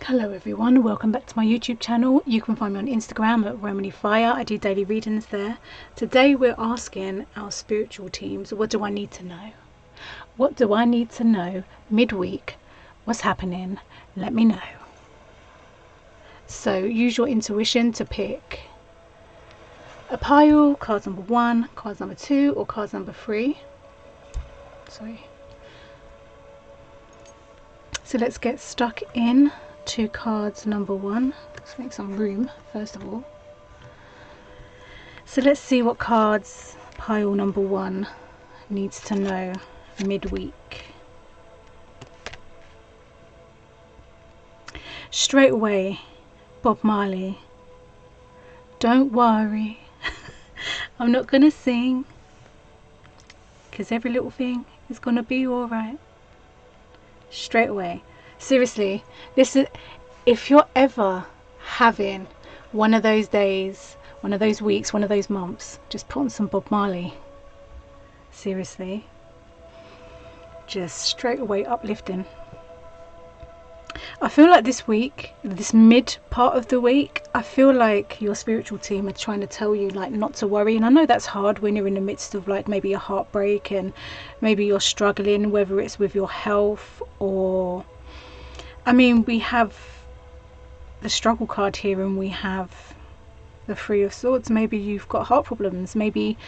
Hello everyone, welcome back to my YouTube channel. You can find me on Instagram at Romani. I do daily readings there. Today we're asking our spiritual teams, what do I need to know? What do I need to know midweek? What's happening? Let me know. So use your intuition to pick a pile, cards number 1, cards number 2 or cards number 3. Sorry. So let's get stuck in to cards number 1. Let's make some room first of all. So let's see what cards pile number 1 needs to know midweek. Straight away, Bob Marley. Don't worry, I'm not gonna sing, because every little thing is gonna be alright. Straight away. Seriously, this is, if you're ever having one of those days, one of those weeks, one of those months, just put on some Bob Marley. Seriously, just straight away uplifting. I feel like this week, this mid part of the week, I feel like your spiritual team are trying to tell you like not to worry. And I know that's hard when you're in the midst of like maybe a heartbreak and maybe you're struggling, whether it's with your health or, I mean, we have the struggle card here and we have the 3 of Swords. Maybe you've got heart problems, maybe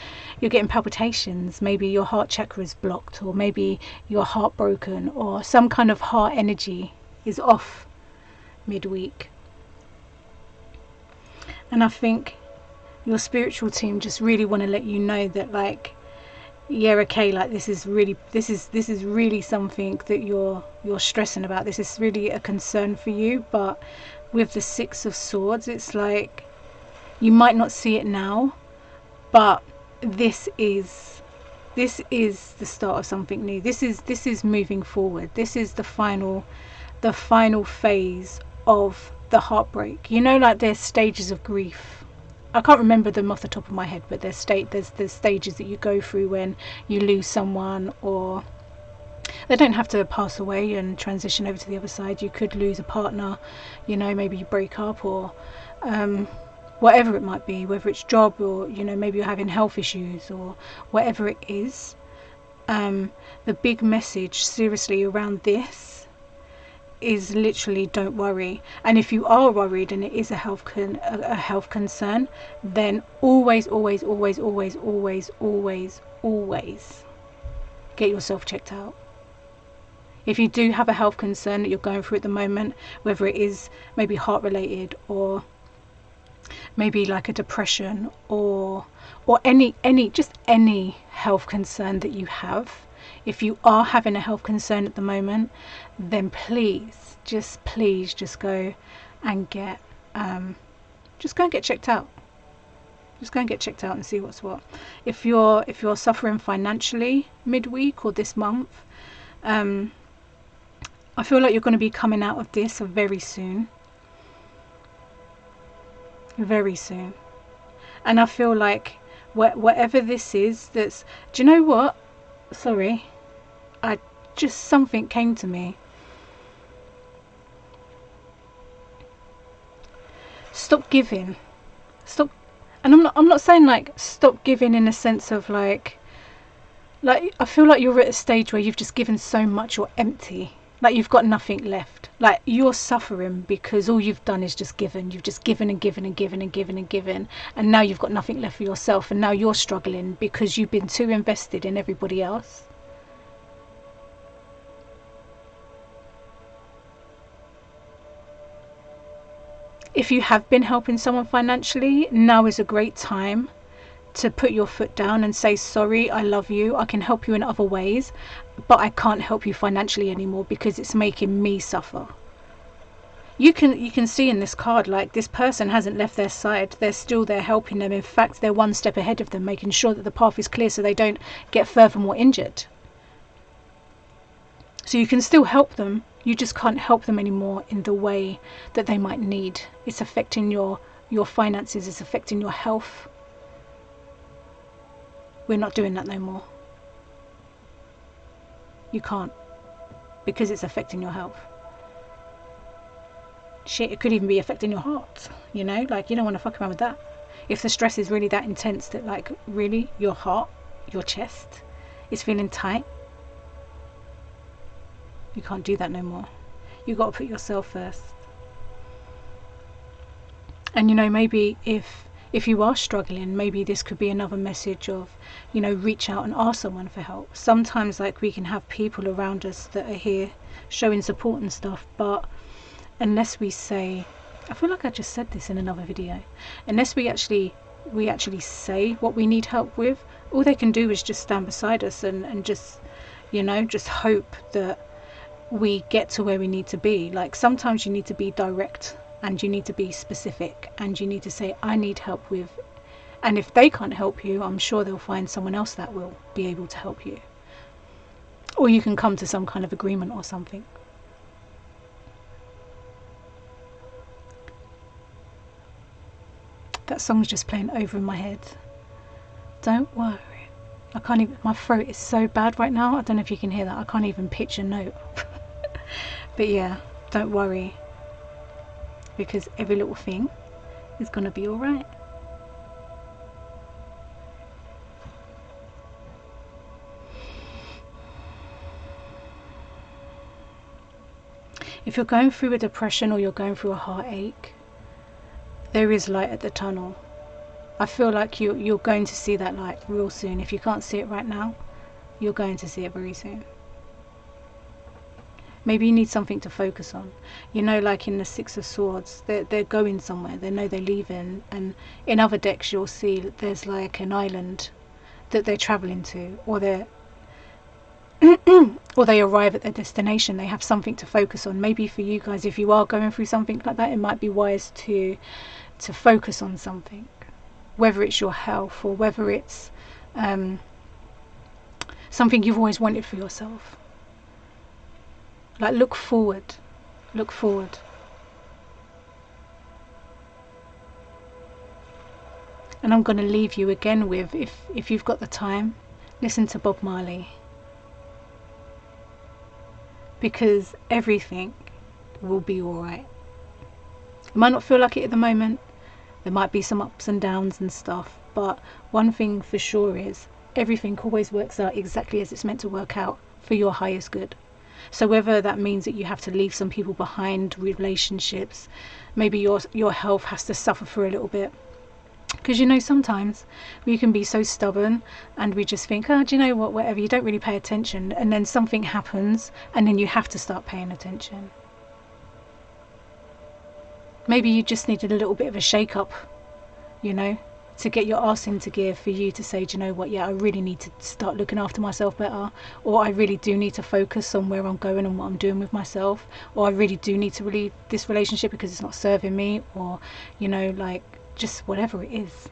you're getting palpitations, maybe your heart chakra is blocked, or maybe you're heartbroken, or some kind of heart energy is off midweek. And I think your spiritual team just really want to let you know that like, yeah, okay, like this is really something that you're stressing about. This is really a concern for you. But with the 6 of Swords, it's like you might not see it now, but this is the start of something new. This is moving forward. This is the final phase of the heartbreak. You know, like there's stages of grief. I can't remember them off the top of my head, but there's stages that you go through when you lose someone, or they don't have to pass away and transition over to the other side. You could lose a partner, you know, maybe you break up, or whatever it might be, whether it's job or, you know, maybe you're having health issues or whatever it is. The big message seriously around this is literally don't worry. And if you are worried and it is a health concern, then always get yourself checked out. If you do have a health concern that you're going through at the moment, whether it is maybe heart related or maybe like a depression or any health concern that you have, if you are having a health concern at the moment, then please just go and get checked out. Just go and get checked out and see what's what. If you're suffering financially midweek or this month, I feel like you're going to be coming out of this very soon. Very soon. And I feel like whatever this is, that's, do you know what? Sorry, something came to me. Stop giving. Stop. And I'm not saying like stop giving in a sense of like I feel like you're at a stage where you've just given so much you're empty. Like you've got nothing left. Like you're suffering because all you've done is just given. You've just given and given and given and given and given. And now you've got nothing left for yourself. And now you're struggling because you've been too invested in everybody else. If you have been helping someone financially, now is a great time to put your foot down and say, sorry, I love you, I can help you in other ways, but I can't help you financially anymore because it's making me suffer. You can see in this card, like this person hasn't left their side. They're still there helping them. In fact, they're one step ahead of them, making sure that the path is clear so they don't get further more injured. So you can still help them, you just can't help them anymore in the way that they might need. It's affecting your finances, it's affecting your health. We're not doing that no more. You can't, because it's affecting your health. shit, it could even be affecting your heart, you know, like you don't want to fuck around with that. If the stress is really that intense that like really your heart, your chest is feeling tight, you can't do that no more. You got to put yourself first. And you know, maybe if you are struggling, maybe this could be another message of, you know, reach out and ask someone for help. Sometimes like we can have people around us that are here showing support and stuff, but unless we say, I feel like I just said this in another video, unless we actually say what we need help with, all they can do is just stand beside us and just, you know, just hope that we get to where we need to be. Like sometimes you need to be direct and you need to be specific and you need to say, I need help with, and if they can't help you, I'm sure they'll find someone else that will be able to help you, or you can come to some kind of agreement or something. That song's just playing over in my head. Don't worry. I can't even, my throat is so bad right now. I don't know if you can hear that. I can't even pitch a note. But yeah, don't worry, because every little thing is gonna be alright. If you're going through a depression or you're going through a heartache, there is light at the tunnel. I feel like you're going to see that light real soon. If you can't see it right now, you're going to see it very soon. Maybe you need something to focus on. You know, like in the Six of Swords, they're going somewhere. They know they're leaving. And in other decks, you'll see there's like an island that they're traveling to, or they're or they arrive at their destination. They have something to focus on. Maybe for you guys, if you are going through something like that, it might be wise to focus on something, whether it's your health or whether it's something you've always wanted for yourself. Like look forward. And I'm going to leave you again with, if you've got the time, listen to Bob Marley, because everything will be alright. It might not feel like it at the moment. There might be some ups and downs and stuff, but one thing for sure is everything always works out exactly as it's meant to work out for your highest good. So whether that means that you have to leave some people behind, relationships, maybe your health has to suffer for a little bit, because you know, sometimes we can be so stubborn and we just think, oh, do you know what, whatever, you don't really pay attention, and then something happens and then you have to start paying attention. Maybe you just needed a little bit of a shake up, you know, to get your arse into gear, for you to say, do you know what, yeah, I really need to start looking after myself better, or I really do need to focus on where I'm going and what I'm doing with myself, or I really do need to leave this relationship because it's not serving me, or, you know, like just whatever it is.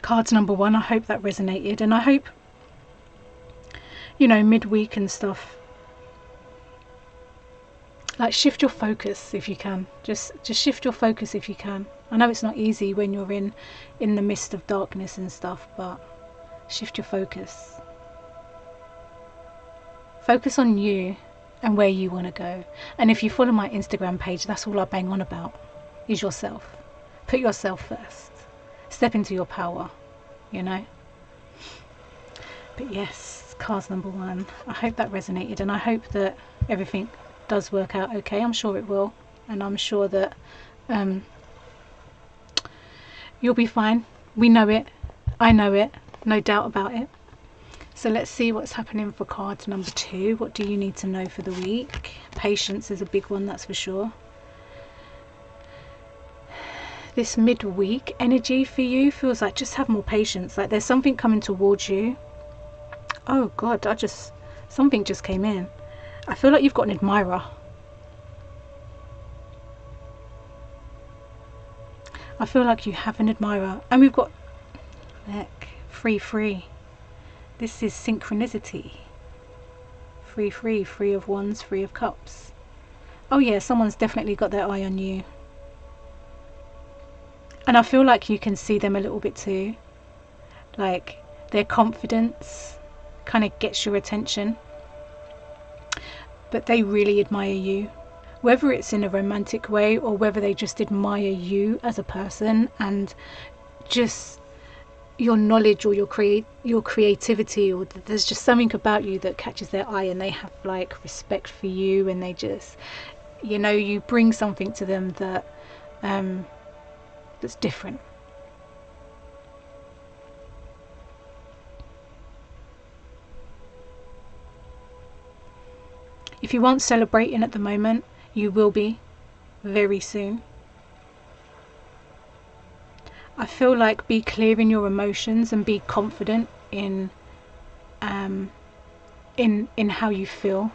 Cards number 1, I hope that resonated, and I hope, you know, midweek and stuff, like shift your focus if you can. Just shift your focus if you can. I know it's not easy when you're in the midst of darkness and stuff, but shift your focus. Focus on you and where you want to go. And if you follow my Instagram page, that's all I bang on about, is yourself. Put yourself first. Step into your power, you know. But yes, cards number 1, I hope that resonated, and I hope that everything does work out okay. I'm sure it will, and I'm sure that you'll be fine. We know it, I know it, no doubt about it. So let's see what's happening for card number 2. What do you need to know for the week? Patience is a big one, that's for sure. This midweek energy for you feels like just have more patience. Like there's something coming towards you. Oh God, something just came in. I feel like you've got an admirer. I feel like you have an admirer. And we've got, look, 3. This is synchronicity. 3, 3 of Wands, 3 of Cups. Oh yeah, someone's definitely got their eye on you. And I feel like you can see them a little bit too. Like their confidence kind of gets your attention. but they really admire you. Whether it's in a romantic way or whether they just admire you as a person and just your knowledge or your creativity, or there's just something about you that catches their eye, and they have like respect for you, and they just, you know, you bring something to them that that's different. If you aren't celebrating at the moment, you will be very soon. I feel like be clear in your emotions and be confident in how you feel.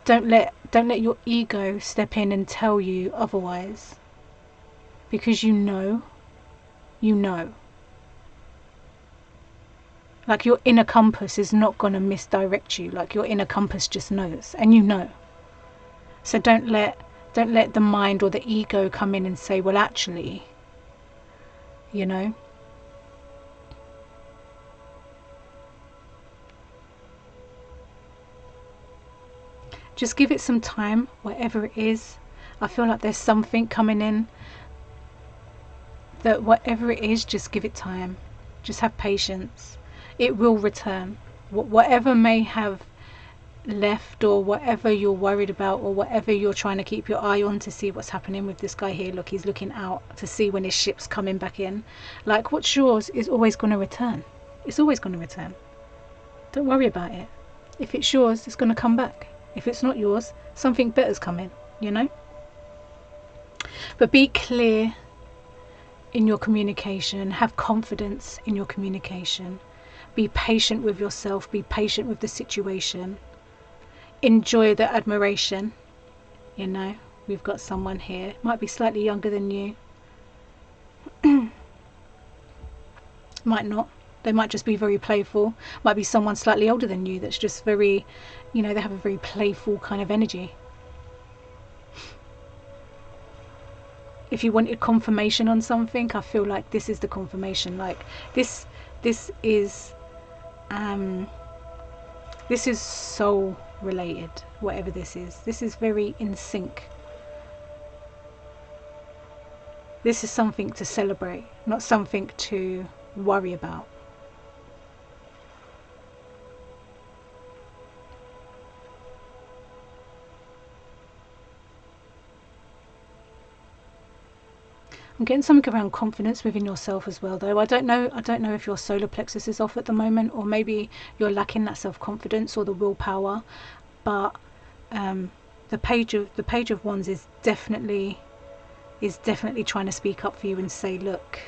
Don't let your ego step in and tell you otherwise, because you know. Like, your inner compass is not going to misdirect you. Like, your inner compass just knows, and you know. So don't let the mind or the ego come in and say, well, actually, you know. Just give it some time, whatever it is. I feel like there's something coming in that whatever it is, just give it time. Just have patience. It will return. Whatever may have left, or whatever you're worried about, or whatever you're trying to keep your eye on to see what's happening with this guy here. Look, he's looking out to see when his ship's coming back in. Like, what's yours is always going to return. It's always going to return. Don't worry about it. If it's yours, it's going to come back. If it's not yours, something better's coming, you know. But be clear in your communication. Have confidence in your communication. Be patient with yourself. Be patient with the situation. Enjoy the admiration. You know, we've got someone here, might be slightly younger than you. Might not. They might just be very playful. Might be someone slightly older than you that's just very, you know, they have a very playful kind of energy. If you wanted confirmation on something, I feel like this is the confirmation. Like, this is soul related, whatever this is. This is very in sync. This is something to celebrate, not something to worry about. I'm getting something around confidence within yourself as well, though. I don't know if your solar plexus is off at the moment, or maybe you're lacking that self-confidence or the willpower. But the page of wands is definitely trying to speak up for you and say, look,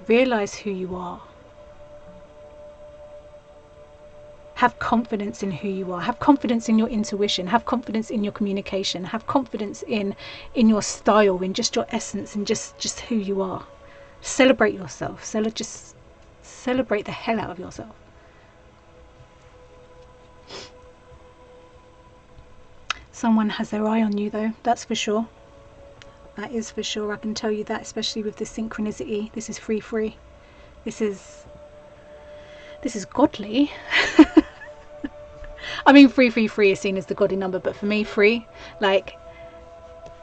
realize who you are. Have confidence in who you are. Have confidence in your intuition. Have confidence in your communication. Have confidence in your style, in just your essence, and just who you are. Celebrate yourself. Just celebrate the hell out of yourself. Someone has their eye on you, though. That's for sure. That is for sure. I can tell you that, especially with this synchronicity. This is free. This is godly. I mean, 333 is seen as the godly number, but for me, free, like,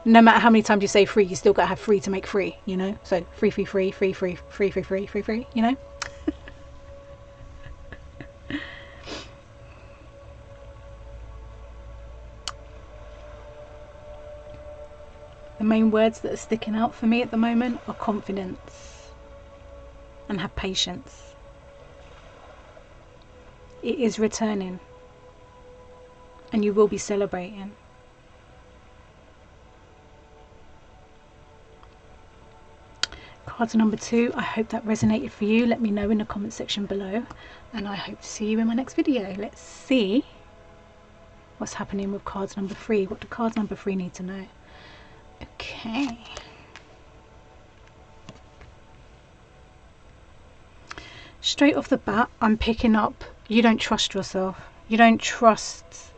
no matter how many times you say free, you still got to have free to make free, you know? So free, you know? The main words that are sticking out for me at the moment are confidence and have patience. It is returning, and you will be celebrating. Card number 2, I hope that resonated for you. Let me know in the comment section below, and I hope to see you in my next video. Let's see what's happening with cards number 3. What do cards number 3 need to know? Okay. Straight off the bat, I'm picking up, you don't trust yourself. You don't trust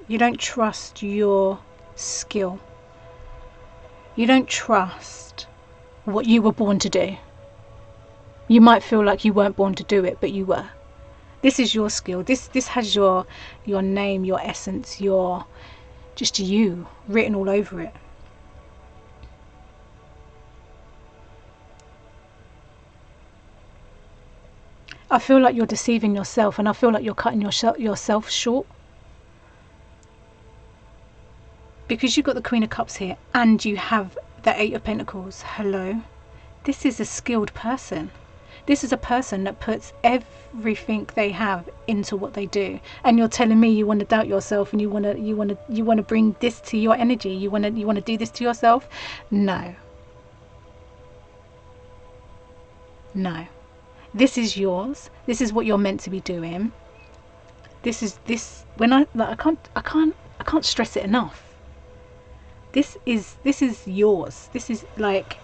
your skill. You don't trust what you were born to do. You might feel like you weren't born to do it, but you were. This is your skill. This has your name, your essence, your just you written all over it. I feel like you're deceiving yourself, and I feel like you're cutting yourself short. Because you've got the Queen of Cups here and you have the Eight of Pentacles. Hello. This is a skilled person. This is a person that puts everything they have into what they do. And you're telling me you want to doubt yourself and you want to bring this to your energy. You want to do this to yourself? No. No. This is yours. This is what you're meant to be doing. This when I can't stress it enough. This is yours. This is like,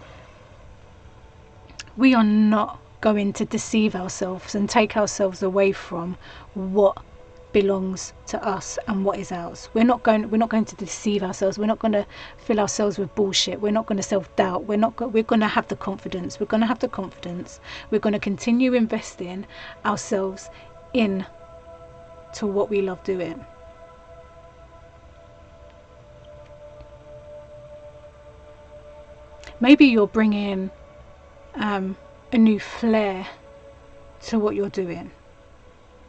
we are not going to deceive ourselves and take ourselves away from what belongs to us and what is ours. We're not going to deceive ourselves. We're not going to fill ourselves with bullshit. We're not going to self-doubt. We're going to have the confidence. We're going to have the confidence. We're going to continue investing ourselves in to what we love doing. Maybe you're bringing a new flair to what you're doing.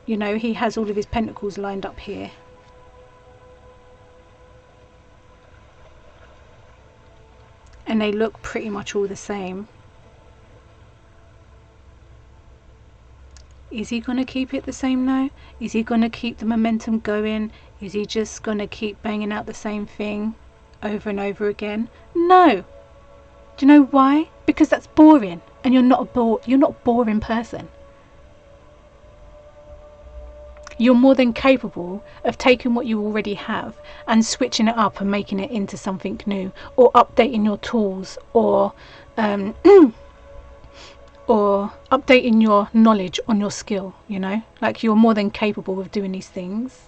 You know, he has all of his pentacles lined up here. And they look pretty much all the same. Is he going to keep it the same now? Is he going to keep the momentum going? Is he just going to keep banging out the same thing over and over again? No. Do you know why? Because that's boring, and you're not a boring person. You're more than capable of taking what you already have and switching it up and making it into something new, or updating your tools, or or updating your knowledge on your skill, you know? Like, you're more than capable of doing these things.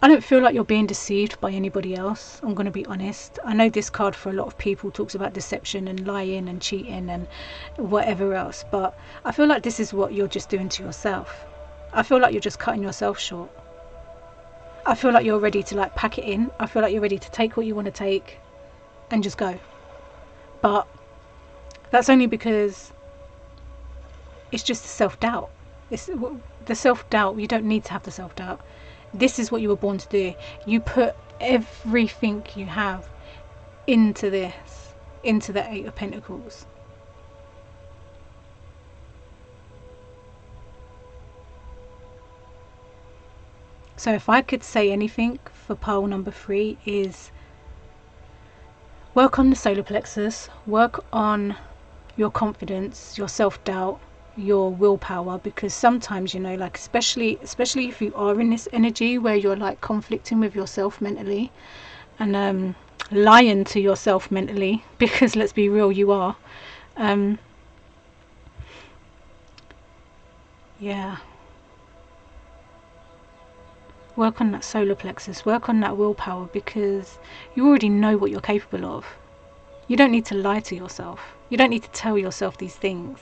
I don't feel like you're being deceived by anybody else, I'm going to be honest. I know this card for a lot of people talks about deception and lying and cheating and whatever else, but I feel like this is what you're just doing to yourself. I feel like you're just cutting yourself short. I feel like you're ready to like pack it in. I feel like you're ready to take what you want to take and just go. But that's only because it's just self-doubt. It's the self-doubt. You don't need to have the self-doubt. This is what you were born to do. You put everything you have into this, into the Eight of Pentacles. So if I could say anything for pile number 3 is work on the solar plexus, work on your confidence, your self-doubt, your willpower, because sometimes, you know, like especially if you are in this energy where you're like conflicting with yourself mentally and lying to yourself mentally, because let's be real, you are. Yeah, work on that solar plexus, work on that willpower, because you already know what you're capable of. You don't need to lie to yourself. You don't need to tell yourself these things,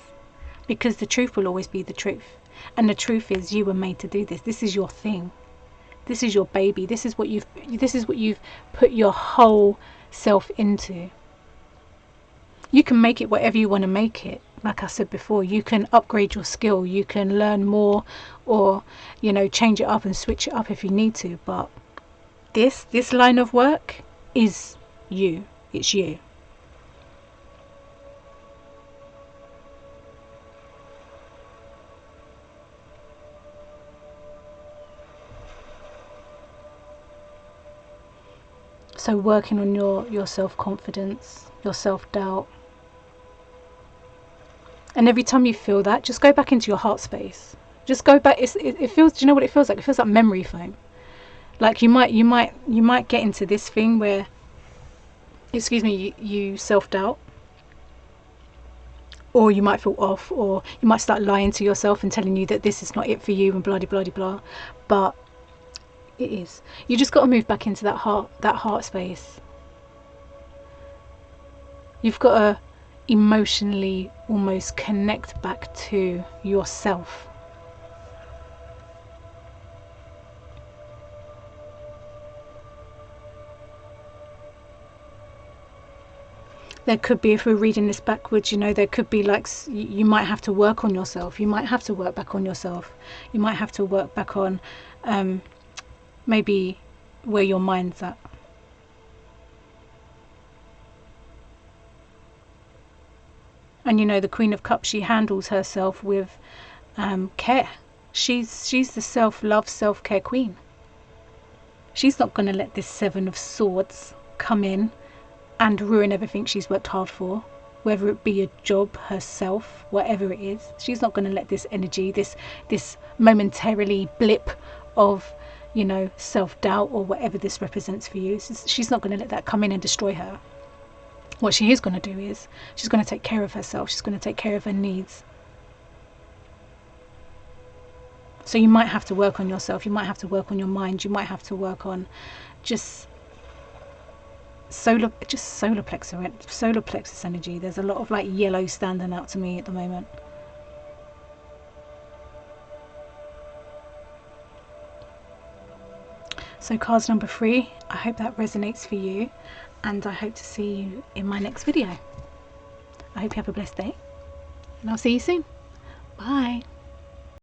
because the truth will always be the truth. And the truth is, you were made to do this. This is your thing. This is your baby. This is what you've put your whole self into. You can make it whatever you want to make it. Like I said before, you can upgrade your skill. You can learn more, or, you know, change it up and switch it up if you need to. But this line of work is you. It's you. So working on your self-confidence, your self-doubt. And every time you feel that, just go back into your heart space. Just go back. It feels, do you know what it feels like? It feels like memory foam. Like you might get into this thing where, excuse me, you self-doubt. Or you might feel off, or you might start lying to yourself and telling you that this is not it for you and blah, blah, blah, blah. But it is. You just got to move back into that heart space. You've got to emotionally almost connect back to yourself. There could be, if we're reading this backwards, you know, there could be like, you might have to work on yourself. You might have to work back on yourself. You might have to work back on maybe where your mind's at. And you know, the Queen of Cups, she handles herself with care. She's the self-love, self-care queen. She's not going to let this Seven of Swords come in and ruin everything she's worked hard for, whether it be a job, herself, whatever it is. She's not going to let this energy, this momentarily blip of, you know, self-doubt or whatever this represents for you, she's not going to let that come in and destroy her. What she is going to do is she's going to take care of herself. She's going to take care of her needs. So you might have to work on yourself. You might have to work on your mind. You might have to work on just solar plexus energy. There's a lot of like yellow standing out to me at the moment. So cards number 3, I hope that resonates for you, and I hope to see you in my next video. I hope you have a blessed day, and I'll see you soon. Bye.